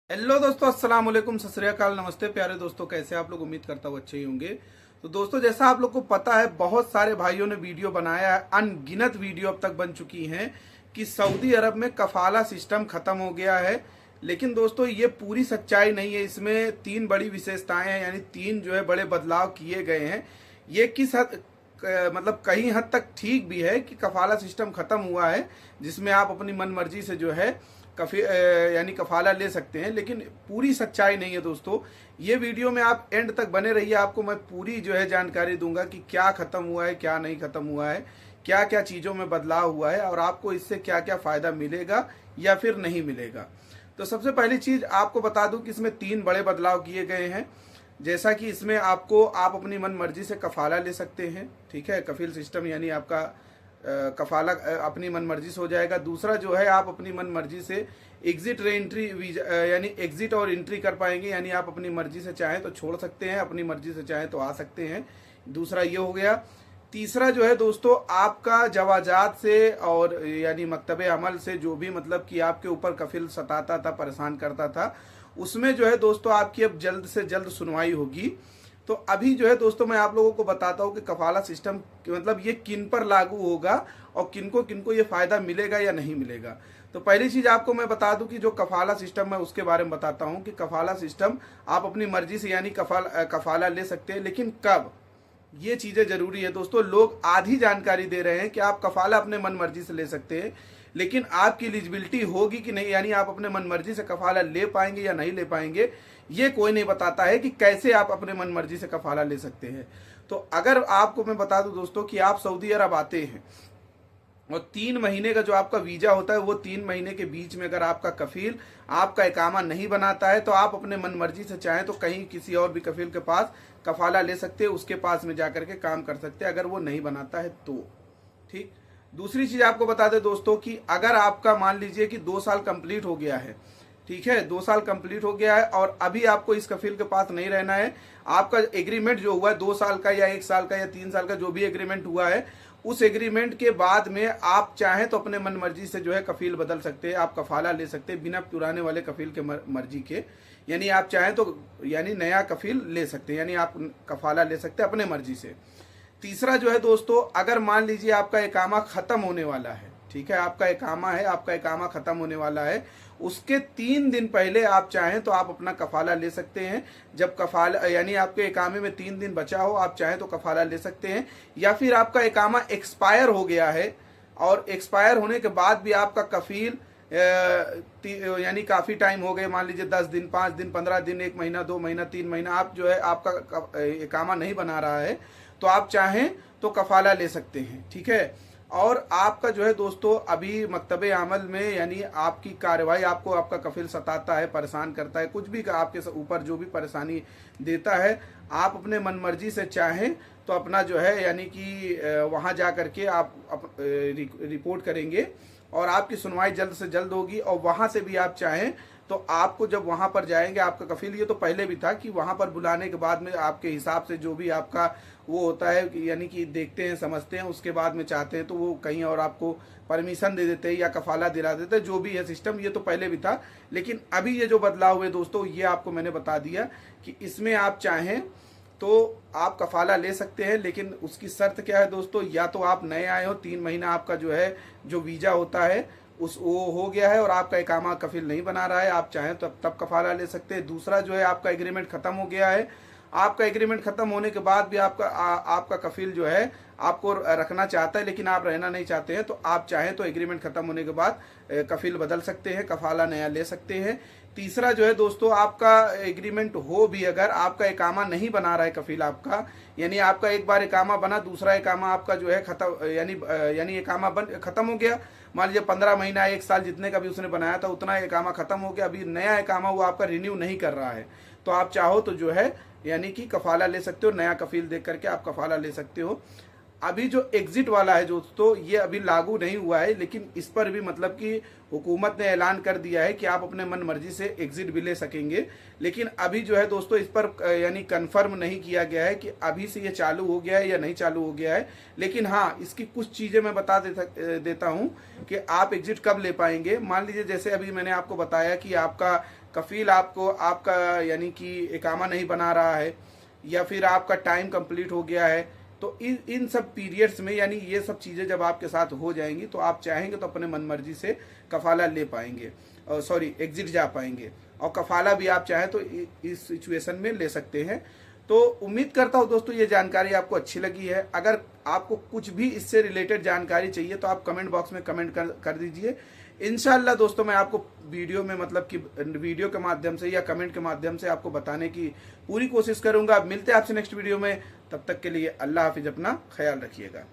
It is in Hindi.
हेलो दोस्तों, अस्सलाम वालेकुम, सत श्री अकाल, नमस्ते प्यारे दोस्तों। कैसे आप लोग? उम्मीद करता हूँ अच्छे ही होंगे। तो दोस्तों, जैसा आप लोग को पता है, बहुत सारे भाइयों ने वीडियो बनाया है, अनगिनत वीडियो अब तक बन चुकी हैं कि सऊदी अरब में कफाला सिस्टम खत्म हो गया है। लेकिन दोस्तों, ये पूरी सच्चाई नहीं है। इसमें तीन बड़ी विशेषताएं हैं, यानी तीन जो है बड़े बदलाव किए गए हैं। ये किस हद मतलब कहीं हद तक ठीक भी है कि कफाला सिस्टम खत्म हुआ है, जिसमें आप अपनी मन मर्जी से जो है यानी कफाला ले सकते हैं, लेकिन पूरी सच्चाई नहीं है दोस्तों। ये वीडियो में आप एंड तक बने रहिए, आपको मैं पूरी जो है जानकारी दूंगा कि क्या खत्म हुआ है, क्या नहीं खत्म हुआ है, क्या क्या चीज़ों में बदलाव हुआ है और आपको इससे क्या क्या फ़ायदा मिलेगा या फिर नहीं मिलेगा। तो सबसे पहली चीज़ आपको बता दूं कि इसमें तीन बड़े बदलाव किए गए हैं। जैसा कि इसमें आप अपनी मन मर्जी से कफाला ले सकते हैं, ठीक है। कफील सिस्टम यानी आपका कफाला अपनी मन मर्जी से हो जाएगा। दूसरा जो है, आप अपनी मन मर्जी से एग्जिट रे एंट्री वीजा यानी एग्जिट और एंट्री कर पाएंगे, यानी आप अपनी मर्जी से चाहें तो छोड़ सकते हैं, अपनी मर्जी से चाहें तो आ सकते हैं। दूसरा ये हो गया। तीसरा जो है दोस्तों, आपका जवाजात से और यानी मकतब अमल से जो भी मतलब कि आपके ऊपर कफिल सताता था, परेशान करता था, उसमें जो है दोस्तों आपकी अब जल्द से जल्द सुनवाई होगी। तो अभी जो है दोस्तों, मैं आप लोगों को बताता हूँ कि कफाला सिस्टम मतलब ये किन पर लागू होगा और किनको किनको ये फायदा मिलेगा या नहीं मिलेगा। तो पहली चीज आपको मैं बता दूं कि जो कफाला सिस्टम है उसके बारे में बताता हूँ कि कफाला सिस्टम आप अपनी मर्जी से यानी कफाला ले सकते हैं, लेकिन कब, ये चीजें जरूरी है दोस्तों। लोग आधी जानकारी दे रहे हैं कि आप कफाला अपने मन मर्जी से ले सकते हैं, लेकिन आपकी एलिजिबिलिटी होगी कि नहीं, यानी आप अपने मन मर्जी से कफाला ले पाएंगे या नहीं ले पाएंगे, ये कोई नहीं बताता है कि कैसे आप अपने मन मर्जी से कफाला ले सकते हैं। तो अगर आपको मैं बता दूं दोस्तों कि आप सऊदी अरब आते हैं और 3 महीने का जो आपका वीजा होता है, वो 3 महीने के बीच में अगर आपका कफील आपका इकामा नहीं बनाता है, तो आप अपने मन मर्जी से चाहें तो कहीं किसी और भी कफील के पास कफाला ले सकते हैं, उसके पास में जाकर के काम कर सकते हैं, अगर वो नहीं बनाता है तो। ठीक। दूसरी चीज आपको बता दें दोस्तों कि अगर आपका मान लीजिए कि 2 साल कंप्लीट हो गया है, ठीक है, 2 साल कंप्लीट हो गया है और अभी आपको इस कफील के पास नहीं रहना है, आपका एग्रीमेंट जो हुआ है 2 साल का या 1 साल का या 3 साल का, जो भी एग्रीमेंट हुआ है, उस एग्रीमेंट के बाद में आप चाहें तो अपने मन मर्जी से जो है कफील बदल सकते हैं, आप कफाला ले सकते हैं बिना पुराने वाले कफील के मर्जी के। यानी आप चाहें तो यानी नया कफील ले सकते हैं, यानी आप कफाला ले सकते हैं अपने मर्जी से। तीसरा जो है दोस्तों, अगर मान लीजिए आपका इकामा खत्म होने वाला है, ठीक है, आपका इकामा खत्म होने वाला है, उसके 3 दिन पहले आप चाहें तो आप अपना कफाला ले सकते हैं। जब कफाला यानी आपके इकामे में 3 दिन बचा हो, आप चाहें तो कफाला ले सकते हैं। या फिर आपका इकामा एक्सपायर हो गया है और एक्सपायर होने के बाद भी आपका कफील यानी काफी टाइम हो गए, मान लीजिए 10 दिन, 5 दिन, 15 दिन, 1 महीना, 2 महीना, 3 महीना, आप जो है आपका इकामा नहीं बना रहा है, तो आप चाहें तो कफाला ले सकते हैं, ठीक है। और आपका जो है दोस्तों अभी मकतबे अमल में यानी आपकी कार्रवाई, आपको आपका कफिल सताता है, परेशान करता है, कुछ भी आपके ऊपर जो भी परेशानी देता है, आप अपने मन मर्जी से चाहें तो अपना जो है यानी कि वहाँ जा करके आप रिपोर्ट करेंगे और आपकी सुनवाई जल्द से जल्द होगी। और वहाँ से भी आप चाहें तो आपको जब वहाँ पर जाएंगे, आपका कफील, ये तो पहले भी था कि वहाँ पर बुलाने के बाद में आपके हिसाब से जो भी आपका वो होता है, यानी कि देखते हैं, समझते हैं, उसके बाद में चाहते हैं तो वो कहीं और आपको परमिशन दे देते हैं या कफाला दिला देते हैं, जो भी है सिस्टम, ये तो पहले भी था। लेकिन अभी ये जो बदलाव हुए दोस्तों, ये आपको मैंने बता दिया कि इसमें आप चाहें तो आप कफाला ले सकते हैं, लेकिन उसकी शर्त क्या है दोस्तों, या तो आप नए आए हो, 3 महीना आपका जो है जो वीजा होता है वो हो गया है और आपका इकामा कफील नहीं बना रहा है, आप चाहें तो तब कफाला ले सकते हैं। दूसरा जो है, आपका एग्रीमेंट खत्म हो गया है, आपका एग्रीमेंट खत्म होने के बाद भी आपका कफील जो है आपको रखना चाहता है, लेकिन आप रहना नहीं चाहते हैं, तो आप चाहें तो एग्रीमेंट खत्म होने के बाद कफील बदल सकते हैं, कफाला नया ले सकते हैं। तीसरा जो है दोस्तों, आपका एग्रीमेंट हो भी अगर आपका इकामा नहीं बना रहा है कफील आपका, यानी आपका एक बार इकामा बना, दूसरा इकामा आपका जो है खत्म, यानी इकामा खत्म हो गया, मान लीजिए 15 महीना, 1 साल, जितने का भी उसने बनाया था उतना इकामा खत्म हो गया, अभी नया इकामा वो आपका रिन्यू नहीं कर रहा है, तो आप चाहो तो जो है यानी कि कफाला ले सकते हो, नया कफील देख करके आप कफाला ले सकते हो। अभी जो एग्जिट वाला है दोस्तों, ये अभी लागू नहीं हुआ है, लेकिन इस पर भी मतलब कि हुकूमत ने ऐलान कर दिया है कि आप अपने मन मर्जी से एग्जिट भी ले सकेंगे। लेकिन अभी जो है दोस्तों, इस पर यानी कंफर्म नहीं किया गया है कि अभी से ये चालू हो गया है या नहीं चालू हो गया है। लेकिन हाँ, इसकी कुछ चीज़ें मैं बता देता हूँ कि आप एग्जिट कब ले पाएंगे। मान लीजिए जैसे अभी मैंने आपको बताया कि आपका कफील आपको आपका यानी कि इकामा नहीं बना रहा है, या फिर आपका टाइम कंप्लीट हो गया है, तो इन सब पीरियड्स में यानी ये सब चीज़ें जब आपके साथ हो जाएंगी तो आप चाहेंगे तो अपने मन मर्जी से कफाला ले पाएंगे, सॉरी एग्जिट जा पाएंगे, और कफाला भी आप चाहें तो इस सिचुएशन में ले सकते हैं। तो उम्मीद करता हूँ दोस्तों ये जानकारी आपको अच्छी लगी है। अगर आपको कुछ भी इससे रिलेटेड जानकारी चाहिए तो आप कमेंट बॉक्स में कमेंट कर दीजिए। इंशाल्लाह दोस्तों मैं आपको वीडियो में मतलब कि वीडियो के माध्यम से या कमेंट के माध्यम से आपको बताने की पूरी कोशिश करूंगा। मिलते हैं आपसे नेक्स्ट वीडियो में, तब तक के लिए अल्लाह हाफिज, अपना ख्याल रखिएगा।